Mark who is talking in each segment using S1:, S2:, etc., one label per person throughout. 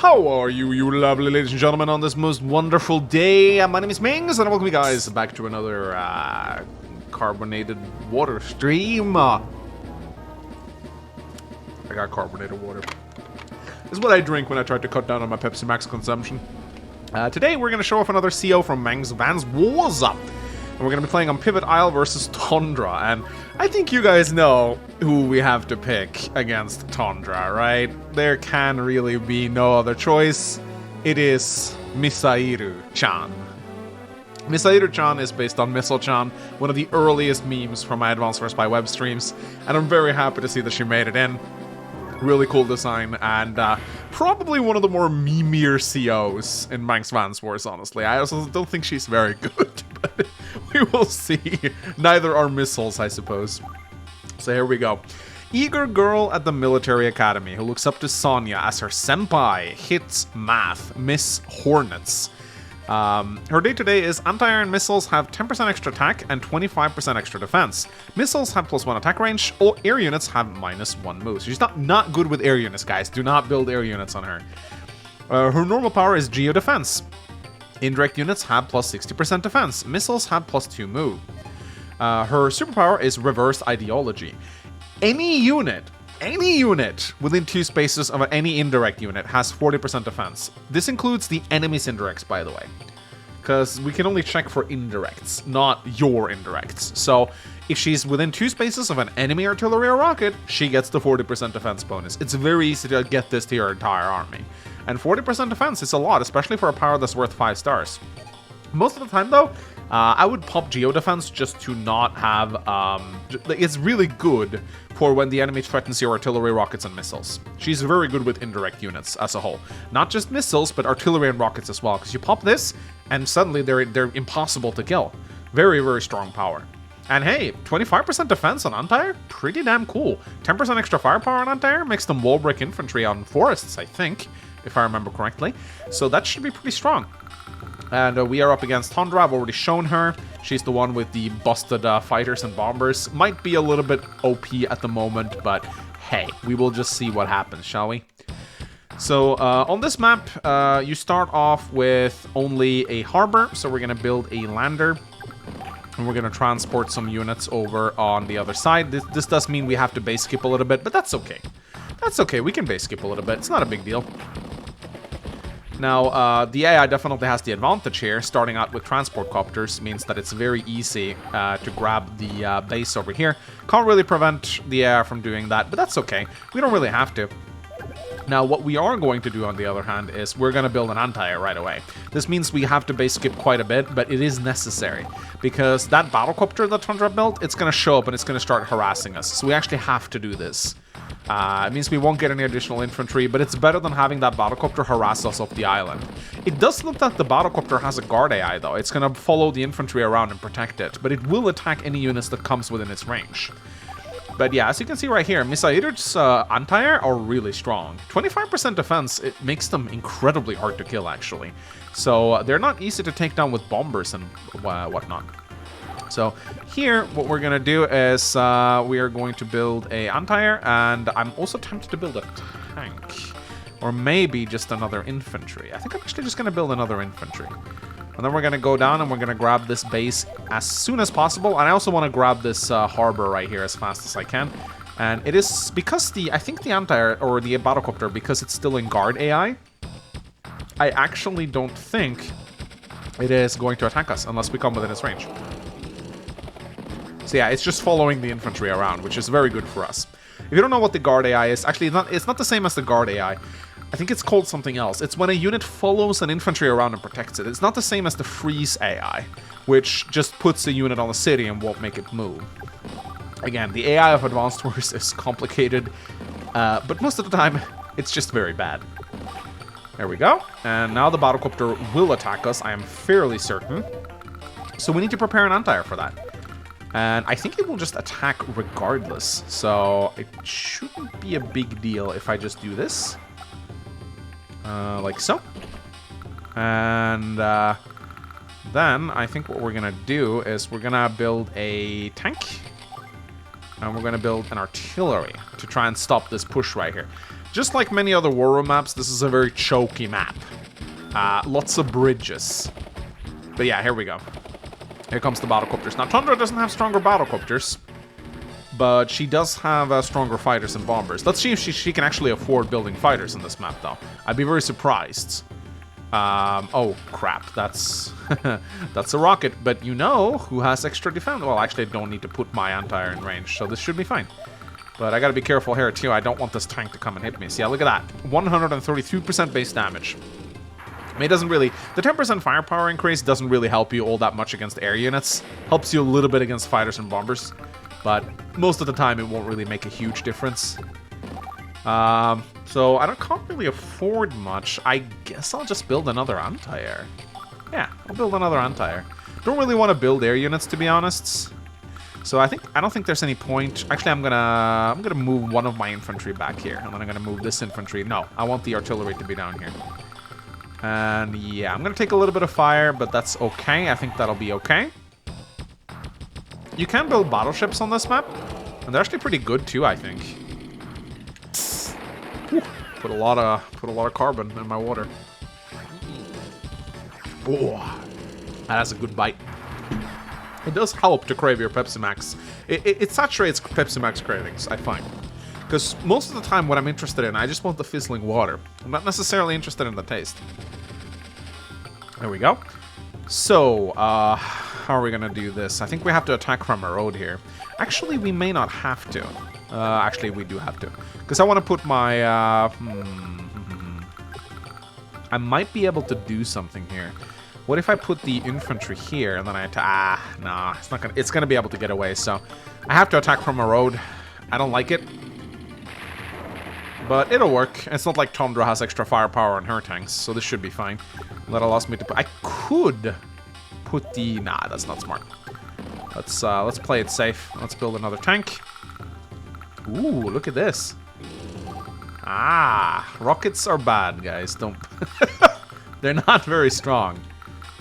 S1: How are you, you lovely ladies and gentlemen, on this most wonderful day? My name is Mangs, and welcome you guys back to another carbonated water stream. I got carbonated water. This is what I drink when I try to cut down on my Pepsi Max consumption. Today we're going to show off another CO from Mangsvance Wars Up. And we're going to be playing on Pivot Isle versus Tundra. And I think you guys know who we have to pick against Tundra, right? There can really be no other choice. It is Misairu-chan. Misairu-chan is based on Missile-chan, one of the earliest memes from my Advanced Wars by Web streams. And I'm very happy to see that she made it in. Really cool design, and probably one of the more memeier COs in Mangsvance Wars, honestly. I also don't think she's very good, but we will see. Neither are missiles, I suppose. So here we go. Eager girl at the military academy who looks up to Sonya as her senpai hits math, Miss Hornets. Her day-to-day is anti-iron missiles have 10% extra attack and 25% extra defense. Missiles have +1 attack range, or air units have -1 move. So she's not good with air units, guys. Do not build air units on her. Her normal power is Geo Defense. Indirect units have +60% defense. Missiles have +2 move. Her superpower is Reverse Ideology. Any unit within 2 spaces of any indirect unit has 40% defense. This includes the enemy's indirects, by the way. Because we can only check for indirects, not your indirects. So if she's within 2 spaces of an enemy artillery or rocket, she gets the 40% defense bonus. It's very easy to get this to your entire army. And 40% defense is a lot, especially for a power that's worth 5 stars. Most of the time, though, I would pop Geo Defense just to not have... it's really good for when the enemy threatens your artillery, rockets, and missiles. She's very good with indirect units as a whole. Not just missiles, but artillery and rockets as well. Because you pop this, and suddenly they're impossible to kill. Very, very strong power. And hey, 25% defense on anti-air? Pretty damn cool. 10% extra firepower on anti-air makes them wall break infantry on forests, I think, if I remember correctly. So that should be pretty strong. And we are up against Tundra. I've already shown her. She's the one with the busted fighters and bombers. Might be a little bit OP at the moment, but hey, we will just see what happens, shall we? So on this map, you start off with only a harbor. So we're going to build a lander. And we're going to transport some units over on the other side. This does mean we have to base skip a little bit, but that's okay. That's okay. We can base skip a little bit. It's not a big deal. Now, the AI definitely has the advantage here. Starting out with transport copters means that it's very easy to grab the base over here. Can't really prevent the AI from doing that, but that's okay. We don't really have to. Now, what we are going to do, on the other hand, is we're going to build an anti-air right away. This means we have to base skip quite a bit, but it is necessary. Because that battlecopter that Tundra built, it's going to show up and it's going to start harassing us. So we actually have to do this. It means we won't get any additional infantry, but it's better than having that battlecopter harass us off the island. It does look that the battlecopter has a guard AI, though. It's going to follow the infantry around and protect it, but it will attack any units that comes within its range. But yeah, as you can see right here, Misairu's anti-air are really strong. 25% defense, it makes them incredibly hard to kill, actually. So they're not easy to take down with bombers and whatnot. So here, what we're going to do is we are going to build a anti-air, and I'm also tempted to build a tank. Or maybe just another infantry. I think I'm actually just going to build another infantry. And then we're going to go down and we're going to grab this base as soon as possible. And I also want to grab this harbor right here as fast as I can. And it is because I think the anti-air, or the battlecopter, because it's still in guard AI, I actually don't think it is going to attack us unless we come within its range. So yeah, it's just following the infantry around, which is very good for us. If you don't know what the guard AI is, actually it's not the same as the guard AI. I think it's called something else. It's when a unit follows an infantry around and protects it. It's not the same as the freeze AI, which just puts a unit on a city and won't make it move. Again, the AI of Advanced Wars is complicated, but most of the time, it's just very bad. There we go. And now the battlecopter will attack us, I am fairly certain. So we need to prepare an anti-air for that. And I think it will just attack regardless. So it shouldn't be a big deal if I just do this. Like so. And then I think what we're going to do is we're going to build a tank. And we're going to build an artillery to try and stop this push right here. Just like many other war room maps, this is a very choky map. Lots of bridges. But yeah, here we go. Here comes the battlecopters. Now, Tundra doesn't have stronger battlecopters, but she does have stronger fighters and bombers. Let's see if she can actually afford building fighters in this map, though. I'd be very surprised. Oh, crap. That's that's a rocket. But you know who has extra defense? Well, actually, I don't need to put my anti-air in range, so this should be fine. But I gotta be careful here, too. I don't want this tank to come and hit me. So yeah, look at that. 132% base damage. I mean, it doesn't really... The 10% firepower increase doesn't really help you all that much against air units. Helps you a little bit against fighters and bombers. But most of the time, it won't really make a huge difference. So I can't really afford much. I guess I'll just build another anti-air. Yeah, I'll build another anti-air. Don't really want to build air units, to be honest. So I don't think there's any point. Actually, I'm gonna move one of my infantry back here, and then I'm gonna move this infantry. No, I want the artillery to be down here. And yeah, I'm gonna take a little bit of fire, but that's okay. I think that'll be okay. You can build battleships on this map, and they're actually pretty good too, I think. Whew, put a lot of carbon in my water. Oh, that's a good bite. It does help to crave your Pepsi Max. It saturates Pepsi Max cravings, I find. Because most of the time what I'm interested in, I just want the fizzling water. I'm not necessarily interested in the taste. There we go. So, how are we going to do this? I think we have to attack from a road here. Actually, we may not have to. Actually, we do have to. Because I want to put my... I might be able to do something here. What if I put the infantry here and then I attack? Nah, it's not gonna. It's gonna be able to get away. So I have to attack from a road. I don't like it, but it'll work. It's not like Tundra has extra firepower on her tanks, so this should be fine. That allows me to put. I could put the. Nah, that's not smart. Let's play it safe. Let's build another tank. Ooh, look at this. Ah, rockets are bad, guys. Don't. They're not very strong.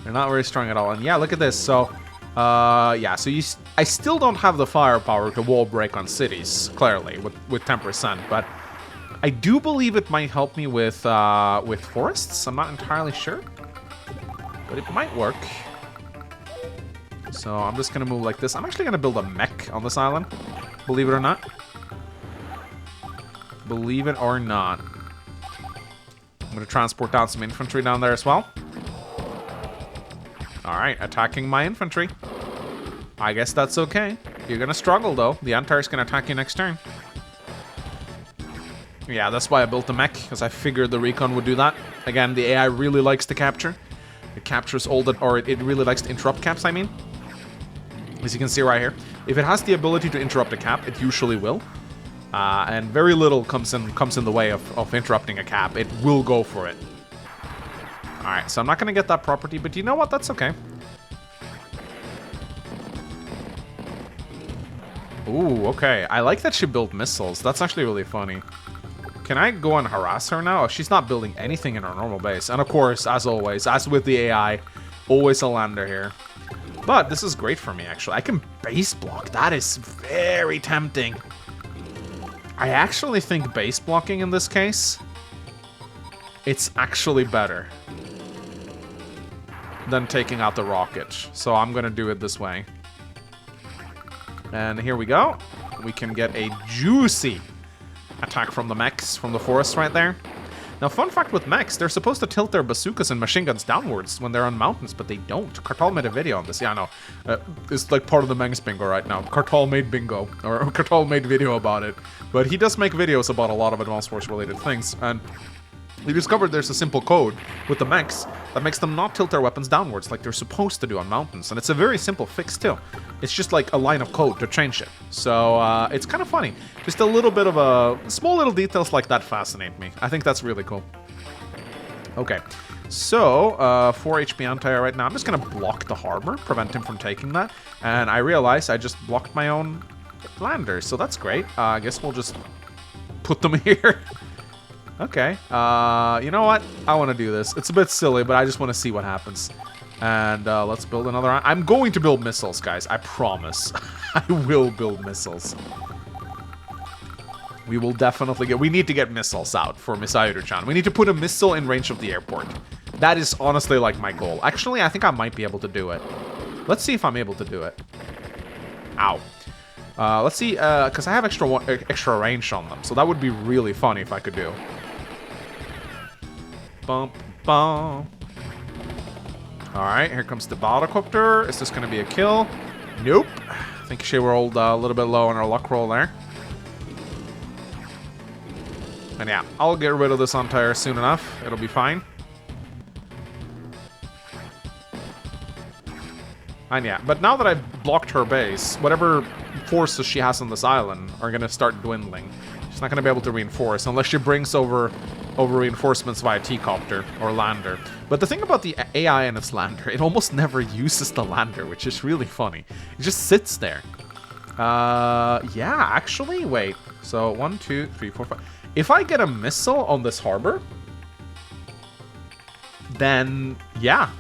S1: They're not very strong at all. And yeah, look at this. So, yeah. So I still don't have the firepower to wall break on cities, clearly, with 10%. But I do believe it might help me with forests. I'm not entirely sure, but it might work. So I'm just gonna move like this. I'm actually gonna build a mech on this island. Believe it or not. Believe it or not. I'm gonna transport down some infantry down there as well. Alright, attacking my infantry. I guess that's okay. You're gonna struggle though. The anti-air's gonna attack you next turn. Yeah, that's why I built the mech, because I figured the recon would do that. Again, the AI really likes to capture. It captures all that, or it really likes to interrupt caps, I mean. As you can see right here. If it has the ability to interrupt a cap, it usually will. And very little comes in the way of interrupting a cap. It will go for it. Alright, so I'm not going to get that property, but you know what? That's okay. Ooh, okay. I like that she built missiles. That's actually really funny. Can I go and harass her now? Oh, she's not building anything in her normal base. And of course, as always, as with the AI, always a lander here. But this is great for me, actually. I can base block. That is very tempting. I actually think base blocking in this case, it's actually better than taking out the rocket. So I'm going to do it this way. And here we go. We can get a juicy attack from the mechs, from the forest right there. Now, fun fact with mechs, they're supposed to tilt their bazookas and machine guns downwards when they're on mountains, but they don't. Kartal made a video on this. Yeah, I know. It's like part of the Mangs bingo right now. Kartal made bingo, or Kartal made video about it. But he does make videos about a lot of Advanced Wars related things, and he discovered there's a simple code with the mechs that makes them not tilt their weapons downwards like they're supposed to do on mountains. And it's a very simple fix too. It's just like a line of code to change it. So it's kind of funny. Just a little bit of small little details like that fascinate me. I think that's really cool. Okay, so 4 HP anti-air right now. I'm just going to block the harbor, prevent him from taking that. And I realize I just blocked my own landers, so that's great. I guess we'll just put them here. Okay, you know what? I want to do this. It's a bit silly, but I just want to see what happens. And let's build another... I'm going to build missiles, guys. I promise. I will build missiles. We will definitely get... We need to get missiles out for Misairu-chan. We need to put a missile in range of the airport. That is honestly like my goal. Actually, I think I might be able to do it. Let's see if I'm able to do it. Ow. Let's see, because I have extra range on them. So that would be really funny if I could do. Bump, bump. Alright, here comes the Battlecopter. Is this going to be a kill? Nope. I think she rolled a little bit low on her luck roll there. And yeah, I'll get rid of this Anti-Air soon enough. It'll be fine. And yeah, but now that I've blocked her base, whatever forces she has on this island are going to start dwindling. She's not going to be able to reinforce unless she brings over reinforcements via T-copter or lander. But the thing about the AI and its lander, it almost never uses the lander, which is really funny. It just sits there. Yeah, actually, wait. So 1, 2, 3, 4, 5. If I get a missile on this harbor, then yeah.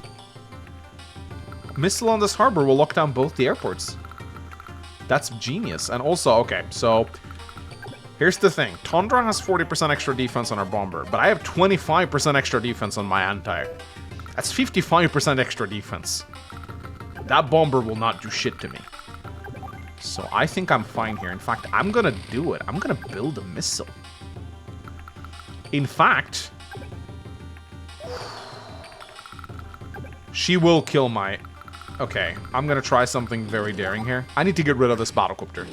S1: Missile on this harbor will lock down both the airports. That's genius. And also, okay, so here's the thing. Tundra has 40% extra defense on her bomber, but I have 25% extra defense on my anti-air. That's 55% extra defense. That bomber will not do shit to me. So I think I'm fine here. In fact, I'm gonna do it. I'm gonna build a missile. In fact, she will kill my... Okay, I'm gonna try something very daring here. I need to get rid of this Battlecopter.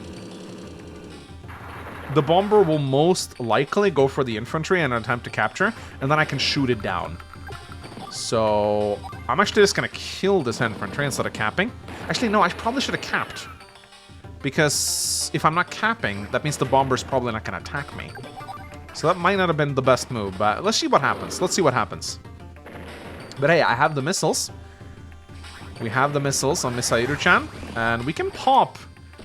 S1: The bomber will most likely go for the infantry and attempt to capture, and then I can shoot it down. So I'm actually just gonna kill this infantry instead of capping. Actually, no, I probably should have capped. Because if I'm not capping, that means the bomber's probably not gonna attack me. So that might not have been the best move, but let's see what happens. Let's see what happens. But hey, I have the missiles. We have the missiles on Misairu-chan, and we can pop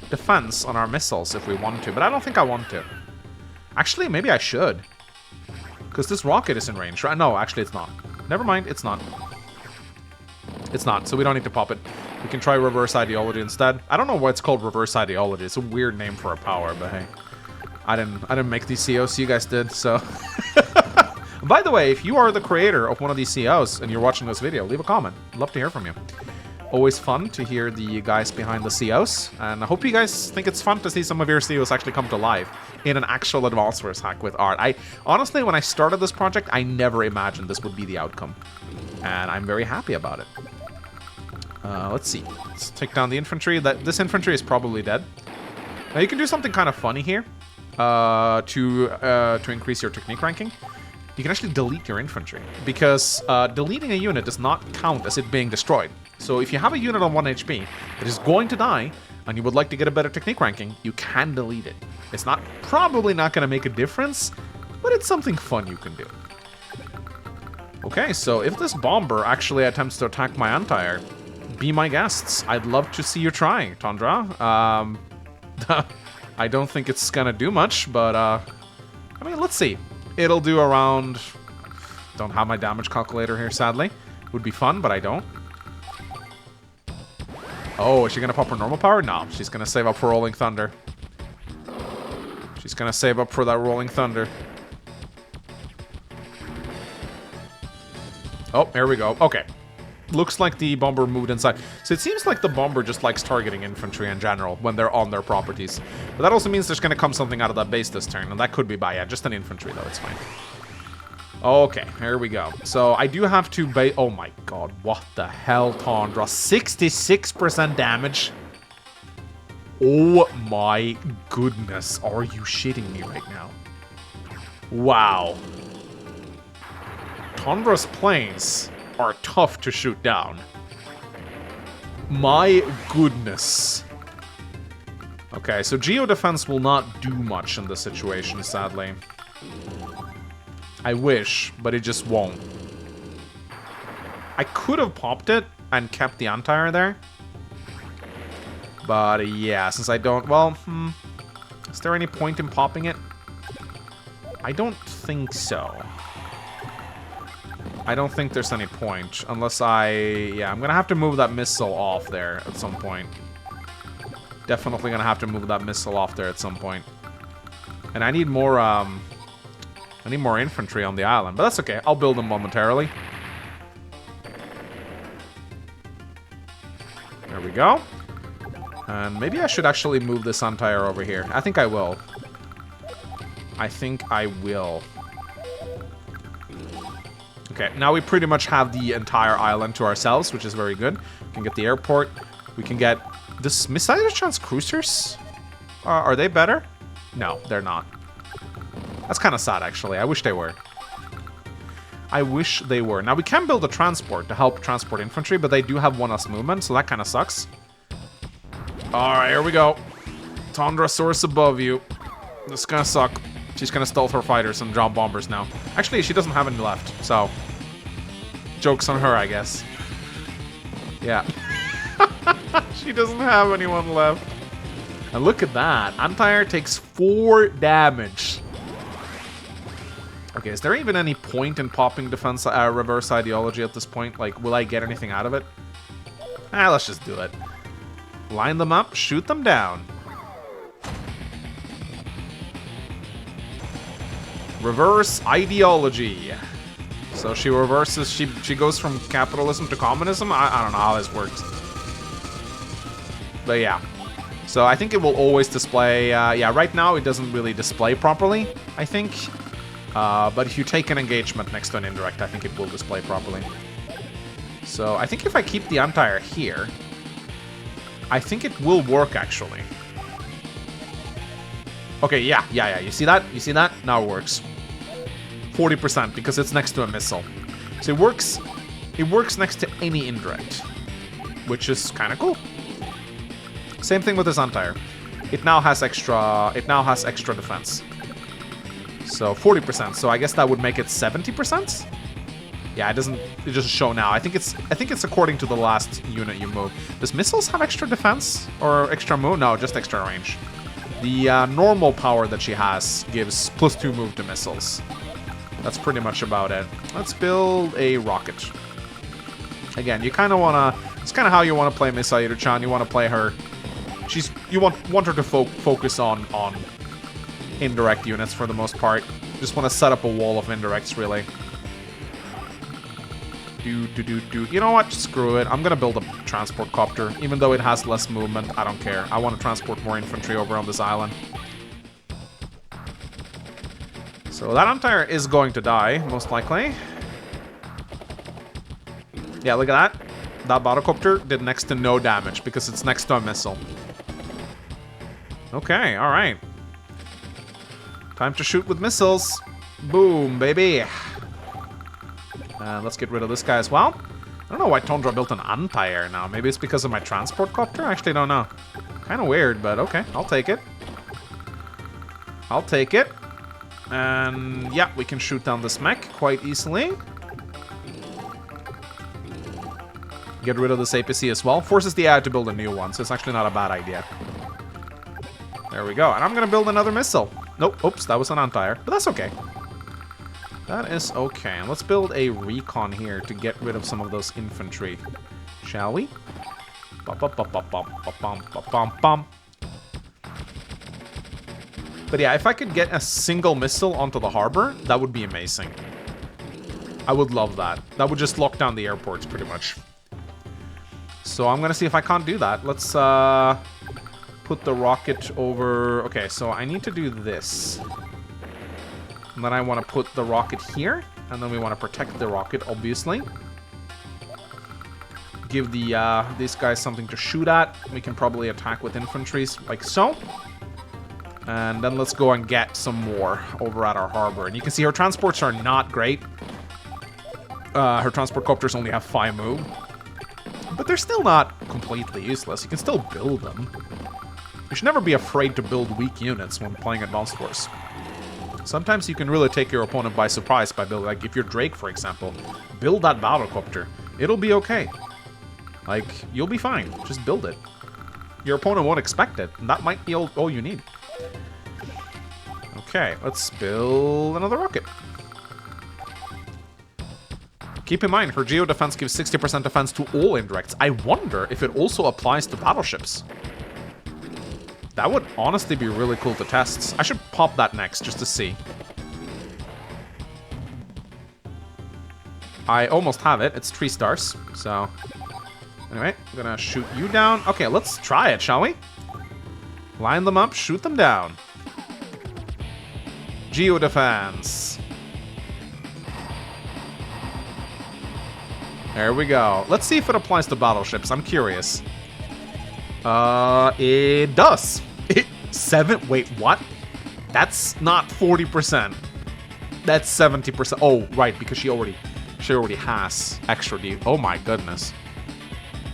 S1: defense on our missiles if we want to, but I don't think I want to. Actually, maybe I should. Because this rocket is in range, right? No, actually it's not. Never mind, it's not. It's not, so we don't need to pop it. We can try reverse ideology instead. I don't know why it's called reverse ideology. It's a weird name for a power, but hey. I didn't make these COs, you guys did, so... By the way, if you are the creator of one of these COs and you're watching this video, leave a comment. I'd love to hear from you. Always fun to hear the guys behind the COs, and I hope you guys think it's fun to see some of your COs actually come to life in an actual Advanced Wars hack with art. Honestly, when I started this project, I never imagined this would be the outcome, and I'm very happy about it. Let's see. Let's take down the infantry. This infantry is probably dead. Now you can do something kind of funny here to increase your technique ranking. You can actually delete your infantry, because deleting a unit does not count as it being destroyed. So if you have a unit on 1 HP that is going to die, and you would like to get a better technique ranking, you can delete it. It's probably not going to make a difference, but it's something fun you can do. Okay, so if this bomber actually attempts to attack my anti-air, be my guests. I'd love to see you try, Tundra. I don't think it's going to do much, but I mean, let's see. It'll do around... Don't have my damage calculator here, sadly. Would be fun, but I don't. Oh, is she gonna pop her normal power? No, she's gonna save up for Rolling Thunder. She's gonna save up for that Rolling Thunder. Oh, there we go. Okay. Looks like the bomber moved inside. So it seems like the bomber just likes targeting infantry in general when they're on their properties. But that also means there's gonna come something out of that base this turn, and that could be by, yeah, just an infantry though, it's fine. Okay, here we go. So I do have to bait. Oh my god, what the hell, Tundra? 66% damage? Oh my goodness, are you shitting me right now? Wow. Tundra's planes are tough to shoot down. My goodness. Okay, so Geo Defense will not do much in this situation, sadly. I wish, but it just won't. I could have popped it and kept the anti-air there. But yeah, since I don't... Well, is there any point in popping it? I don't think so. I don't think there's any point. Unless yeah, I'm going to have to move that missile off there at some point. Definitely going to have to move that missile off there at some point. And I need more infantry on the island. But that's okay. I'll build them momentarily. There we go. And maybe I should actually move this Antire over here. I think I will. I think I will. Okay, now we pretty much have the entire island to ourselves, which is very good. We can get the airport. We can get... This Misairu-chan's cruisers? Are they better? No, they're not. That's kind of sad, actually. I wish they were. I wish they were. Now, we can build a transport to help transport infantry, but they do have one less movement, so that kind of sucks. Alright, here we go. Tundra source above you. This is gonna suck. She's gonna stealth her fighters and drop bombers now. Actually, she doesn't have any left, so... Joke's on her, I guess. Yeah. She doesn't have anyone left. And look at that. Antire takes 4 damage. Okay, is there even any point in popping defense reverse ideology at this point? Like, will I get anything out of it? Let's just do it. Line them up, shoot them down. Reverse ideology. So she reverses, she goes from capitalism to communism? I don't know how this works. But yeah. So I think it will always display, yeah, right now it doesn't really display properly, I think. But if you take an engagement next to an indirect, I think it will display properly. So I think if I keep the Antire here, I think it will work, actually. Okay, yeah. You see that? You see that? Now it works. 40% because it's next to a missile. So it works next to any indirect, which is kind of cool. Same thing with this Antire. It now has extra defense. So 40%. So I guess that would make it 70%. Yeah, it doesn't show now. I think it's according to the last unit you move. Does missiles have extra defense or extra move? No, just extra range. The normal power that she has gives +2 move to missiles. That's pretty much about it. Let's build a rocket. Again, you kind of wanna. It's kind of how you want to play Misairu-chan. You want to play her. You want her to focus on indirect units for the most part. Just want to set up a wall of indirects, really. You know what? Screw it. I'm gonna build a transport copter. Even though it has less movement, I don't care. I want to transport more infantry over on this island. So that Antire is going to die, most likely. Yeah, look at that. That battlecopter did next to no damage because it's next to a missile. Okay, alright. Time to shoot with missiles. Boom, baby. Let's get rid of this guy as well. I don't know why Tundra built an Antire now. Maybe it's because of my transport copter? I actually don't know. Kind of weird, but okay. I'll take it. I'll take it. And yeah, we can shoot down this mech quite easily. Get rid of this APC as well. Forces the AI to build a new one, so it's actually not a bad idea. There we go. And I'm going to build another missile. Nope. Oops, that was an Antire. But that's okay. That is okay. And let's build a recon here to get rid of some of those infantry. Shall we? But yeah, if I could get a single missile onto the harbor, that would be amazing. I would love that. That would just lock down the airports, pretty much. So I'm gonna see if I can't do that. Let's put the rocket over... Okay, so I need to do this. And then I want to put the rocket here. And then we want to protect the rocket, obviously. Give these guys something to shoot at. We can probably attack with infantry, like so. And then let's go and get some more over at our harbor. And you can see her transports are not great. Her transport copters only have 5 move. But they're still not completely useless. You can still build them. You should never be afraid to build weak units when playing Advanced Wars. Sometimes you can really take your opponent by surprise by building, like if you're Drake, for example, build that battlecopter. It'll be okay. Like, you'll be fine. Just build it. Your opponent won't expect it, and that might be all you need. Okay, let's build another rocket. Keep in mind, her Geo Defense gives 60% defense to all indirects. I wonder if it also applies to battleships. That would honestly be really cool to test. I should pop that next just to see. I almost have it. It's 3 stars. So, anyway, I'm gonna shoot you down. Okay, let's try it, shall we? Line them up, shoot them down. Geo Defense. There we go. Let's see if it applies to battleships. I'm curious. It does. Wait, what? That's not 40%. That's 70%. Oh, right, because she already has extra D. Oh my goodness.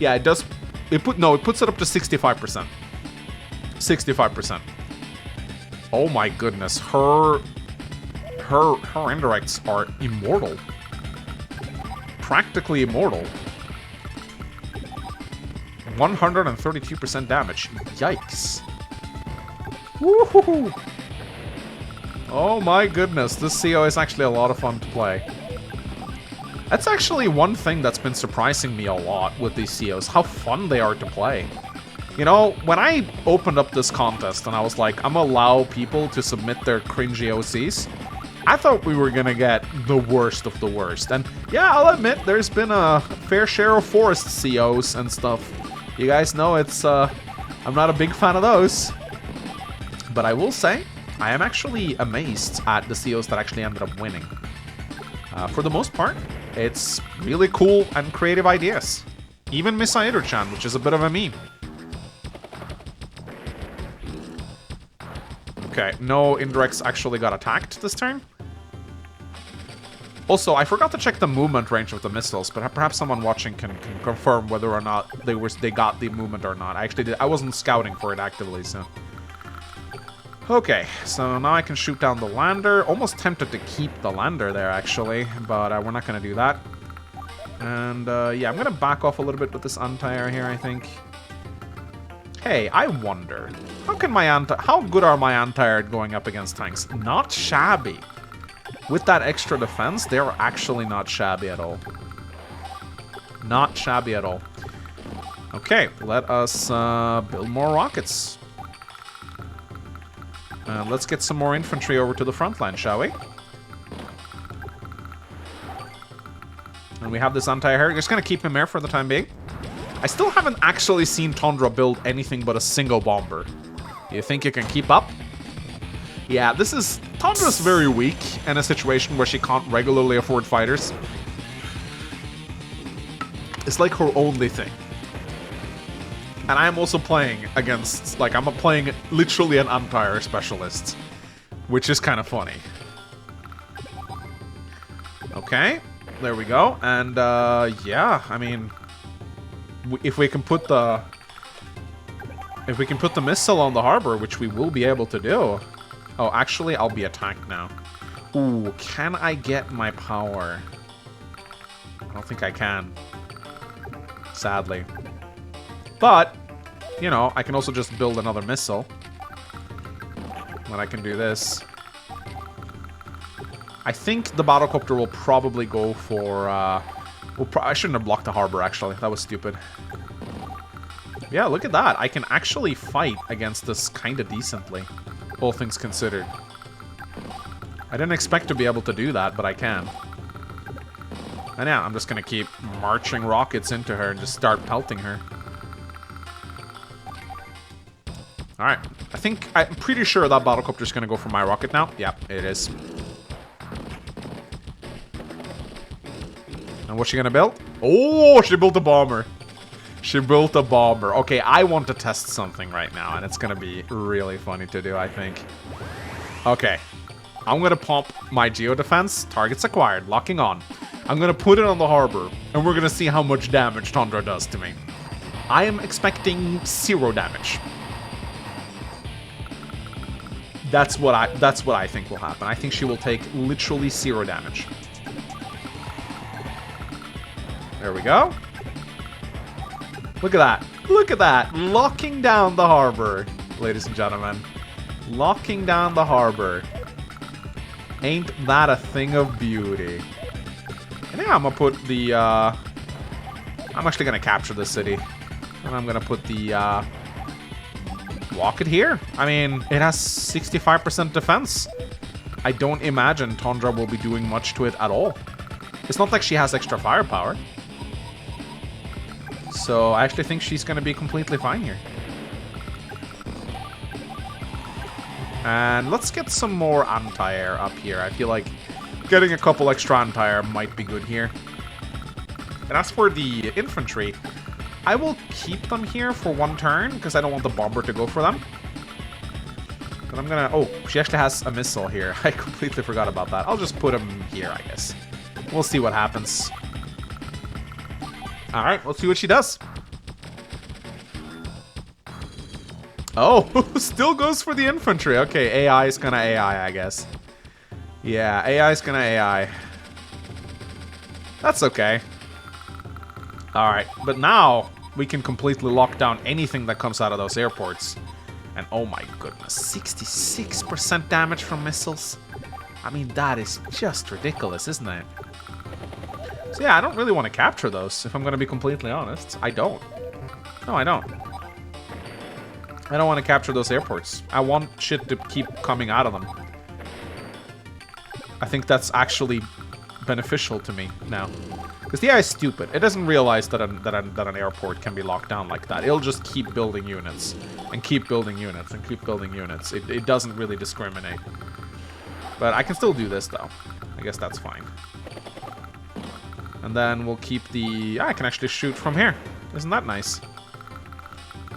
S1: Yeah, it does. It puts it up to 65%. 65%. Oh my goodness. Her indirects are immortal. Practically immortal. 132% damage. Yikes. Woohoo! Oh my goodness, this CO is actually a lot of fun to play. That's actually one thing that's been surprising me a lot with these COs, how fun they are to play. You know, when I opened up this contest and I was like, I'm gonna allow people to submit their cringy OCs, I thought we were gonna get the worst of the worst. And yeah, I'll admit, there's been a fair share of forest COs and stuff. You guys know it's, I'm not a big fan of those. But I will say, I am actually amazed at the COs that actually ended up winning. For the most part, it's really cool and creative ideas. Even Misairu-chan, which is a bit of a meme. Okay, no indirects actually got attacked this turn. Also, I forgot to check the movement range of the missiles, but perhaps someone watching can confirm whether or not they got the movement or not. I wasn't scouting for it actively, so... Okay, so now I can shoot down the lander. Almost tempted to keep the lander there, actually, but we're not going to do that. And, yeah, I'm going to back off a little bit with this anti-air here, I think. Hey, I wonder, how good are my anti-air going up against tanks? Not shabby. With that extra defense, they're actually not shabby at all. Not shabby at all. Okay, let us build more rockets. Let's get some more infantry over to the front line, shall we? And we have this anti-air. Just gonna keep him there for the time being. I still haven't actually seen Tundra build anything but a single bomber. You think you can keep up? Yeah, Tundra's very weak in a situation where she can't regularly afford fighters. It's like her only thing. And I'm also playing against, like, I'm playing literally an anti-air specialist. Which is kind of funny. Okay, there we go. And, yeah, I mean... If we can put the missile on the harbor, which we will be able to do... Oh, actually, I'll be attacked now. Ooh, can I get my power? I don't think I can. Sadly. But, you know, I can also just build another missile. When I can do this. I think the battlecopter will probably go for, I shouldn't have blocked the harbor, actually. That was stupid. Yeah, look at that. I can actually fight against this kind of decently. All things considered. I didn't expect to be able to do that, but I can. And yeah, I'm just gonna keep marching rockets into her and just start pelting her. Alright. I'm pretty sure that battlecopter's gonna go for my rocket now. Yeah, it is. And what's she gonna build? Oh, she built a bomber. She built a bomber. Okay, I want to test something right now, and it's gonna be really funny to do, I think. Okay. I'm gonna pump my Geo Defense. Targets acquired. Locking on. I'm gonna put it on the harbor, and we're gonna see how much damage Tundra does to me. I am expecting 0 damage. That's what I think will happen. I think she will take literally 0 damage. There we go. Look at that. Look at that. Locking down the harbor, ladies and gentlemen. Locking down the harbor. Ain't that a thing of beauty? And yeah, I'm gonna put the, I'm actually gonna capture the city. And I'm gonna put the, walk it here. I mean, it has 65% defense. I don't imagine Tundra will be doing much to it at all. It's not like she has extra firepower. So I actually think she's going to be completely fine here. And let's get some more anti-air up here. I feel like getting a couple extra anti-air might be good here. And as for the infantry, I will keep them here for one turn because I don't want the bomber to go for them. But I'm gonna... Oh, she actually has a missile here. I completely forgot about that. I'll just put him here, I guess. We'll see what happens. Alright, let's see what she does. Oh, still goes for the infantry. Okay, AI is gonna AI, I guess. Yeah, AI is gonna AI. That's okay. Alright, but now we can completely lock down anything that comes out of those airports. And oh my goodness, 66% damage from missiles. I mean, that is just ridiculous, isn't it? So yeah, I don't really want to capture those, if I'm going to be completely honest. I don't. No, I don't. I don't want to capture those airports. I want shit to keep coming out of them. I think that's actually beneficial to me now. Because the AI is stupid. It doesn't realize that an airport can be locked down like that. It'll just keep building units. And keep building units. And keep building units. It doesn't really discriminate. But I can still do this, though. I guess that's fine. And then we'll keep the... I can actually shoot from here. Isn't that nice?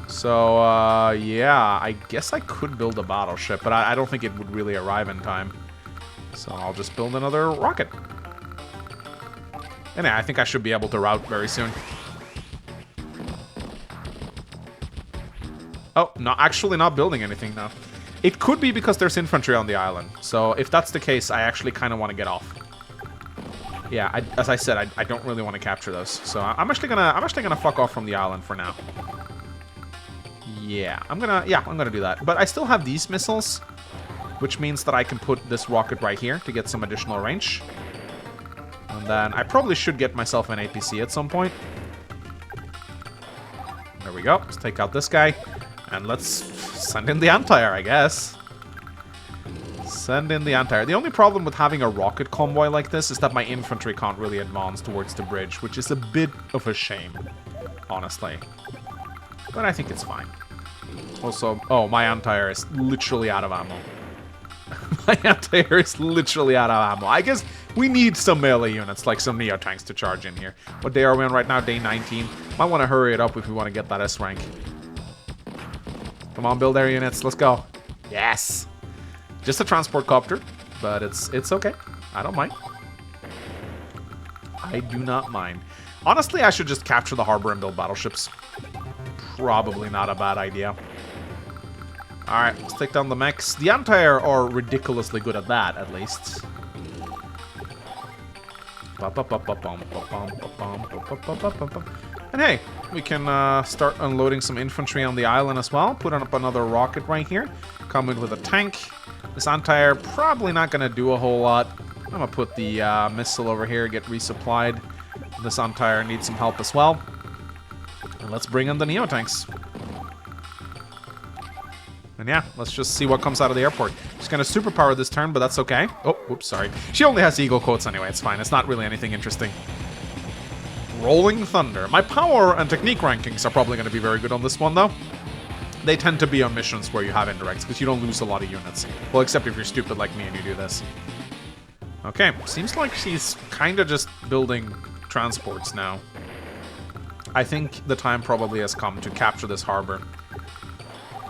S1: So, yeah. I guess I could build a battleship. But I don't think it would really arrive in time. So I'll just build another rocket. And yeah, I think I should be able to route very soon. Oh, no, actually not building anything now. It could be because there's infantry on the island. So if that's the case, I actually kind of want to get off. Yeah, as I said, I don't really want to capture those. So I'm actually gonna fuck off from the island for now. Yeah, I'm gonna do that. But I still have these missiles, which means that I can put this rocket right here to get some additional range. And then I probably should get myself an APC at some point. There we go. Let's take out this guy. And let's send in the anti-air, I guess. Send in the anti-air. The only problem with having a rocket convoy like this is that my infantry can't really advance towards the bridge, which is a bit of a shame, honestly. But I think it's fine. Also, oh, my anti-air is literally out of ammo. My anti-air is literally out of ammo. I guess we need some melee units, like some Neo tanks to charge in here. What day are we on right now? Day 19. Might want to hurry it up if we want to get that S rank. Come on, build air units. Let's go. Yes. Just a transport copter, but it's okay. I don't mind. I do not mind. Honestly, I should just capture the harbor and build battleships. Probably not a bad idea. Alright, let's take down the mechs. The anti-air are ridiculously good at that, at least. And hey, we can start unloading some infantry on the island as well. Put up another rocket right here. Come in with a tank. This anti-air probably not going to do a whole lot. I'm going to put the missile over here, get resupplied. This anti-air needs some help as well. And let's bring in the Neo tanks. And yeah, let's just see what comes out of the airport. She's going to superpower this turn, but that's okay. Oh, whoops, sorry. She only has Eagle quotes anyway, it's fine. It's not really anything interesting. Rolling Thunder. My power and technique rankings are probably going to be very good on this one, though. They tend to be on missions where you have indirects, because you don't lose a lot of units. Well, except if you're stupid like me and you do this. Okay, seems like she's kind of just building transports now. I think the time probably has come to capture this harbor.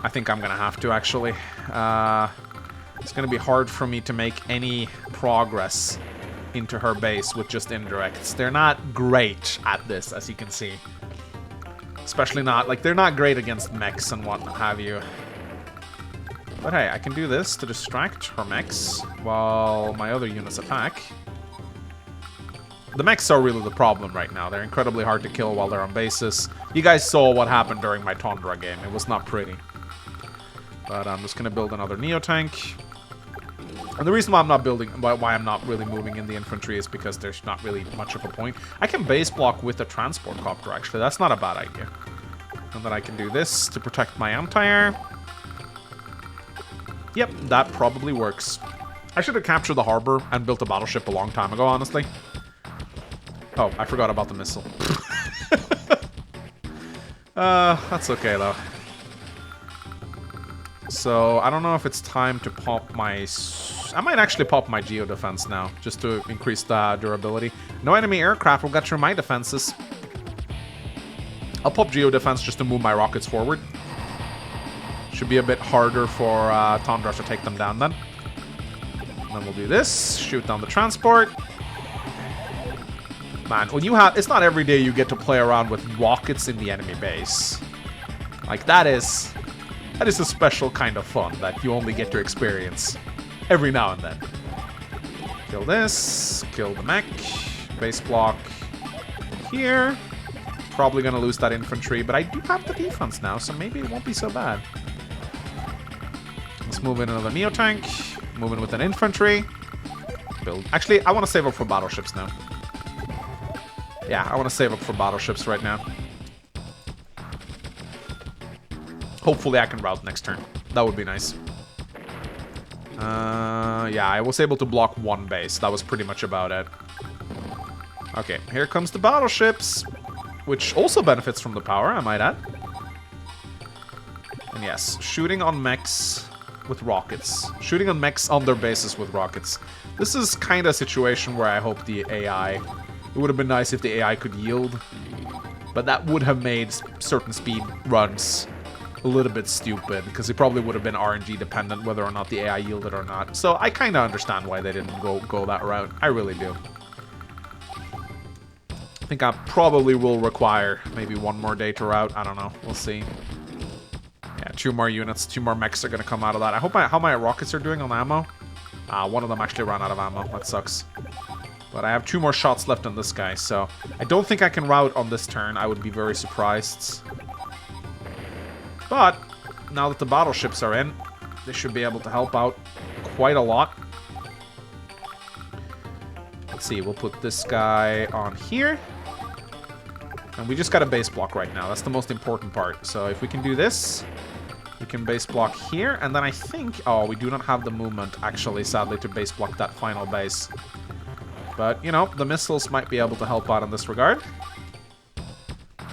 S1: I think I'm going to have to, actually. It's going to be hard for me to make any progress into her base with just indirects. They're not great at this, as you can see. Especially not, like, they're not great against mechs and what have you. But hey, I can do this to distract her mechs while my other units attack. The mechs are really the problem right now. They're incredibly hard to kill while they're on bases. You guys saw what happened during my Tundra game. It was not pretty. But I'm just going to build another Neo tank. And the reason why I'm not building, why I'm not really moving in the infantry is because there's not really much of a point. I can base block with a transport copter, actually. That's not a bad idea. And then I can do this to protect my anti-air. Yep, that probably works. I should have captured the harbor and built a battleship a long time ago, honestly. Oh, I forgot about the missile. That's okay, though. So, I don't know if it's time to pop my... I might actually pop my Geo Defense now, just to increase the durability. No enemy aircraft will get through my defenses. I'll pop Geo Defense just to move my rockets forward. Should be a bit harder for Tundra to take them down then. And then we'll do this. Shoot down the transport. Man, when you have... It's not every day you get to play around with rockets in the enemy base. Like, that is a special kind of fun that you only get to experience every now and then. Kill this. Kill the mech. Base block here. Probably gonna lose that infantry, but I do have the defense now, so maybe it won't be so bad. Let's move in another Neo-Tank. Move in with an infantry. Build. Actually, I want to save up for battleships now. Yeah, I want to save up for battleships right now. Hopefully I can route next turn. That would be nice. Yeah, I was able to block one base. That was pretty much about it. Okay, here comes the battleships. Which also benefits from the power, I might add. And yes, shooting on mechs with rockets. Shooting on mechs on their bases with rockets. This is kind of a situation where I hope the AI... It would have been nice if the AI could yield. But that would have made certain speed runs a little bit stupid. Because it probably would have been RNG dependent whether or not the AI yielded or not. So I kind of understand why they didn't go that route. I really do. I think I probably will require maybe one more day to route. I don't know. We'll see. Yeah, 2 more units. 2 more mechs are going to come out of that. I hope how my rockets are doing on ammo. One of them actually ran out of ammo. That sucks. But I have 2 more shots left on this guy, so I don't think I can route on this turn. I would be very surprised. But now that the battleships are in, they should be able to help out quite a lot. Let's see, we'll put this guy on here. And we just got a base block right now. That's the most important part. So if we can do this, we can base block here. And then I think... Oh, we do not have the movement, actually, sadly, to base block that final base. But, you know, the missiles might be able to help out in this regard.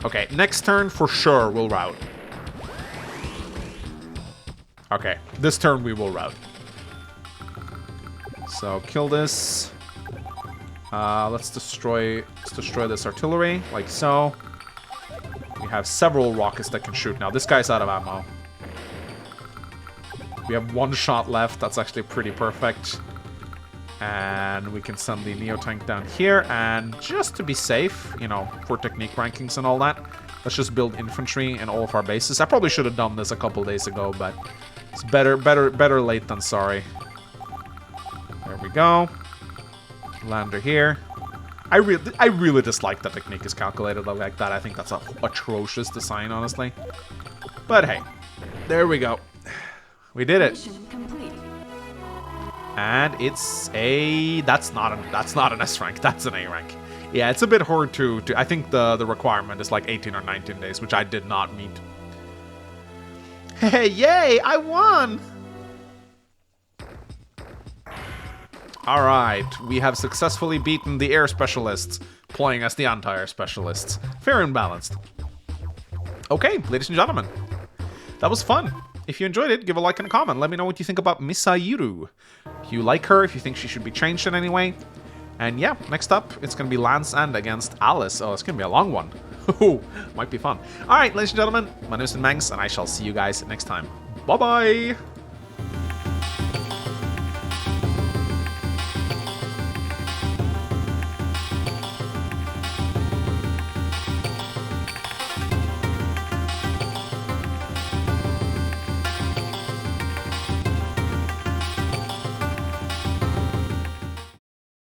S1: Okay, next turn for sure we'll route. Okay, this turn we will route. So, kill this. Let's destroy this artillery, like so. We have several rockets that can shoot now. This guy's out of ammo. We have 1 shot left. That's actually pretty perfect. And we can send the Neo-Tank down here. And just to be safe, you know, for technique rankings and all that, let's just build infantry in all of our bases. I probably should have done this a couple days ago, but it's better late than sorry. There we go. Lander here. I really dislike that technique is calculated like that. I think that's an atrocious design, honestly. But hey, there we go. We did it. And it's a... That's not an S rank. That's an A rank. Yeah, it's a bit hard to I think the requirement is like 18 or 19 days, which I did not meet. Hey, yay! I won! Alright, we have successfully beaten the air specialists, playing as the anti-air specialists. Fair and balanced. Okay, ladies and gentlemen, that was fun. If you enjoyed it, give a like and a comment. Let me know what you think about Misairu. If you like her, if you think she should be changed in any way. And yeah, next up, it's going to be Land's End against Alice. Oh, it's going to be a long one. Ooh, might be fun. Alright, ladies and gentlemen, my name is Mangs, and I shall see you guys next time. Bye-bye!